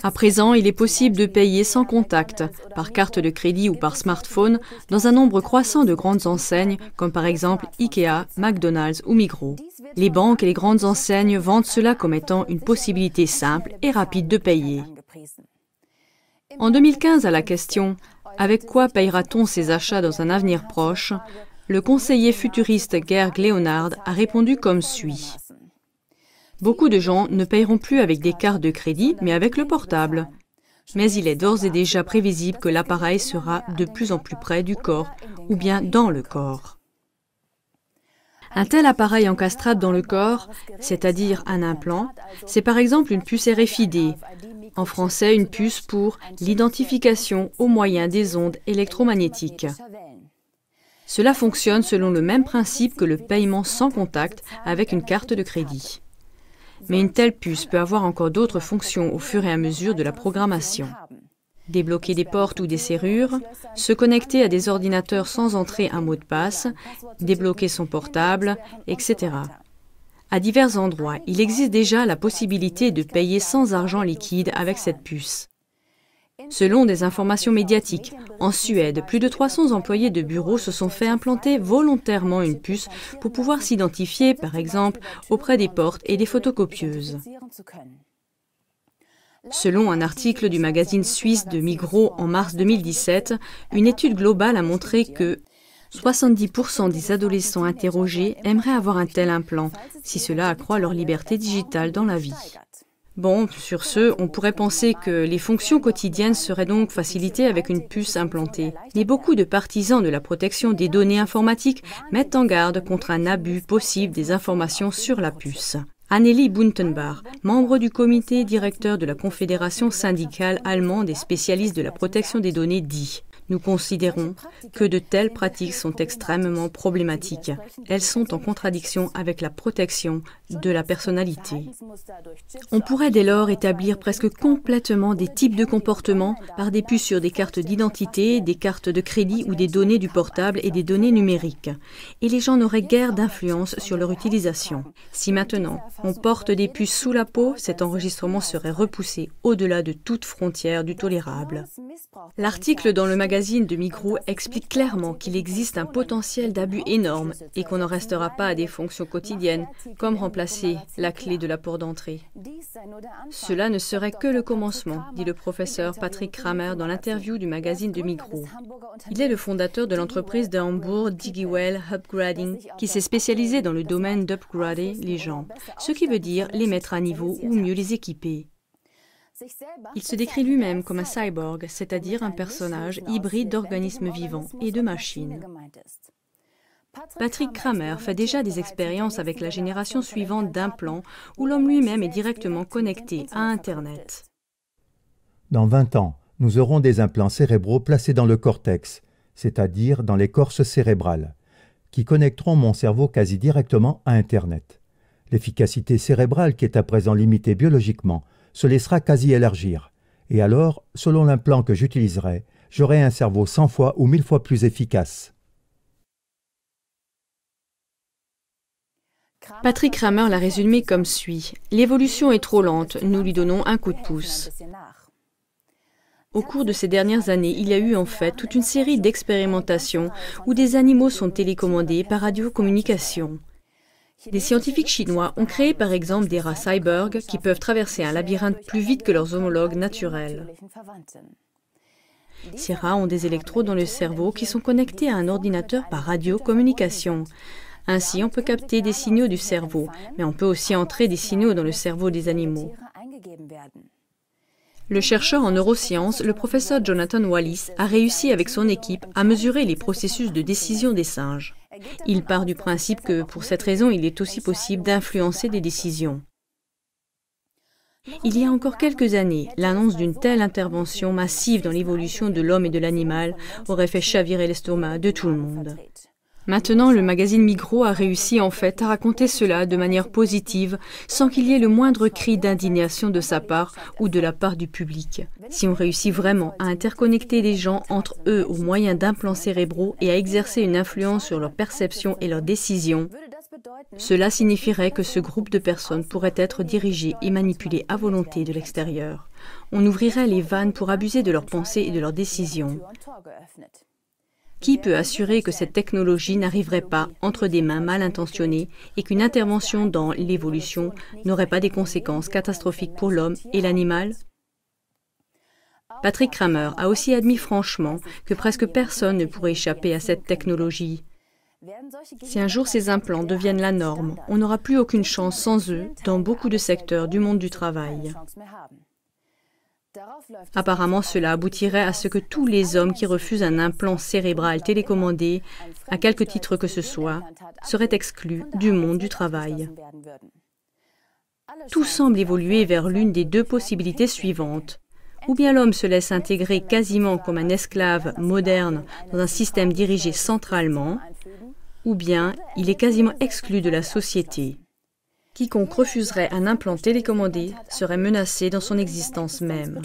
À présent, il est possible de payer sans contact, par carte de crédit ou par smartphone, dans un nombre croissant de grandes enseignes, comme par exemple Ikea, McDonald's ou Migros. Les banques et les grandes enseignes vendent cela comme étant une possibilité simple et rapide de payer. En 2015, à la question « Avec quoi payera-t-on ses achats dans un avenir proche ?», le conseiller futuriste Georg Leonhard a répondu comme suit. Beaucoup de gens ne paieront plus avec des cartes de crédit, mais avec le portable. Mais il est d'ores et déjà prévisible que l'appareil sera de plus en plus près du corps, ou bien dans le corps. Un tel appareil encastrable dans le corps, c'est-à-dire un implant, c'est par exemple une puce RFID, en français une puce pour l'identification au moyen des ondes électromagnétiques. Cela fonctionne selon le même principe que le paiement sans contact avec une carte de crédit. Mais une telle puce peut avoir encore d'autres fonctions au fur et à mesure de la programmation. Débloquer des portes ou des serrures, se connecter à des ordinateurs sans entrer un mot de passe, débloquer son portable, etc. À divers endroits, il existe déjà la possibilité de payer sans argent liquide avec cette puce. Selon des informations médiatiques, en Suède, plus de 300 employés de bureaux se sont fait implanter volontairement une puce pour pouvoir s'identifier, par exemple, auprès des portes et des photocopieuses. Selon un article du magazine suisse de Migros en mars 2017, une étude globale a montré que 70% des adolescents interrogés aimeraient avoir un tel implant, si cela accroît leur liberté digitale dans la vie. Bon, sur ce, on pourrait penser que les fonctions quotidiennes seraient donc facilitées avec une puce implantée. Mais beaucoup de partisans de la protection des données informatiques mettent en garde contre un abus possible des informations sur la puce. Anneli Buntenbach, membre du comité directeur de la Confédération syndicale allemande et spécialiste de la protection des données, dit « Nous considérons que de telles pratiques sont extrêmement problématiques. Elles sont en contradiction avec la protection de la personnalité. » On pourrait dès lors établir presque complètement des types de comportements par des puces sur des cartes d'identité, des cartes de crédit ou des données du portable et des données numériques. Et les gens n'auraient guère d'influence sur leur utilisation. Si maintenant on porte des puces sous la peau, cet enregistrement serait repoussé au-delà de toute frontière du tolérable. L'article dans le magazine de Migros explique clairement qu'il existe un potentiel d'abus énorme et qu'on n'en restera pas à des fonctions quotidiennes, comme remplacer la clé de la porte d'entrée. Cela ne serait que le commencement, dit le professeur Patrick Kramer dans l'interview du magazine de Migros. Il est le fondateur de l'entreprise de Hambourg DigiWell Upgrading, qui s'est spécialisée dans le domaine d'upgrader les gens, ce qui veut dire les mettre à niveau ou mieux les équiper. Il se décrit lui-même comme un cyborg, c'est-à-dire un personnage hybride d'organismes vivants et de machines. Patrick Kramer fait déjà des expériences avec la génération suivante d'implants où l'homme lui-même est directement connecté à Internet. Dans 20 ans, nous aurons des implants cérébraux placés dans le cortex, c'est-à-dire dans l'écorce cérébrale, qui connecteront mon cerveau quasi directement à Internet. L'efficacité cérébrale, qui est à présent limitée biologiquement, se laissera quasi élargir. Et alors, selon l'implant que j'utiliserai, j'aurai un cerveau 100 fois ou 1000 fois plus efficace. Patrick Kramer l'a résumé comme suit. L'évolution est trop lente, nous lui donnons un coup de pouce. Au cours de ces dernières années, il y a eu en fait toute une série d'expérimentations où des animaux sont télécommandés par radiocommunication. Des scientifiques chinois ont créé par exemple des rats cyborg qui peuvent traverser un labyrinthe plus vite que leurs homologues naturels. Ces rats ont des électrodes dans le cerveau qui sont connectés à un ordinateur par radiocommunication. Ainsi, on peut capter des signaux du cerveau, mais on peut aussi entrer des signaux dans le cerveau des animaux. Le chercheur en neurosciences, le professeur Jonathan Wallis, a réussi avec son équipe à mesurer les processus de décision des singes. Il part du principe que, pour cette raison, il est aussi possible d'influencer des décisions. Il y a encore quelques années, l'annonce d'une telle intervention massive dans l'évolution de l'homme et de l'animal aurait fait chavirer l'estomac de tout le monde. Maintenant, le magazine Migros a réussi en fait à raconter cela de manière positive, sans qu'il y ait le moindre cri d'indignation de sa part ou de la part du public. Si on réussit vraiment à interconnecter les gens entre eux au moyen d'implants cérébraux et à exercer une influence sur leur perception et leurs décisions, Cela signifierait que ce groupe de personnes pourrait être dirigé et manipulé à volonté de l'extérieur. On ouvrirait les vannes pour abuser de leurs pensées et de leurs décisions. Qui peut assurer que cette technologie n'arriverait pas entre des mains mal intentionnées et qu'une intervention dans l'évolution n'aurait pas des conséquences catastrophiques pour l'homme et l'animal? Patrick Kramer a aussi admis franchement que presque personne ne pourrait échapper à cette technologie. Si un jour ces implants deviennent la norme, on n'aura plus aucune chance sans eux dans beaucoup de secteurs du monde du travail. Apparemment, cela aboutirait à ce que tous les hommes qui refusent un implant cérébral télécommandé, à quelque titre que ce soit, seraient exclus du monde du travail. Tout semble évoluer vers l'une des deux possibilités suivantes. Ou bien l'homme se laisse intégrer quasiment comme un esclave moderne dans un système dirigé centralement, ou bien il est quasiment exclu de la société. Quiconque refuserait un implant télécommandé serait menacé dans son existence même.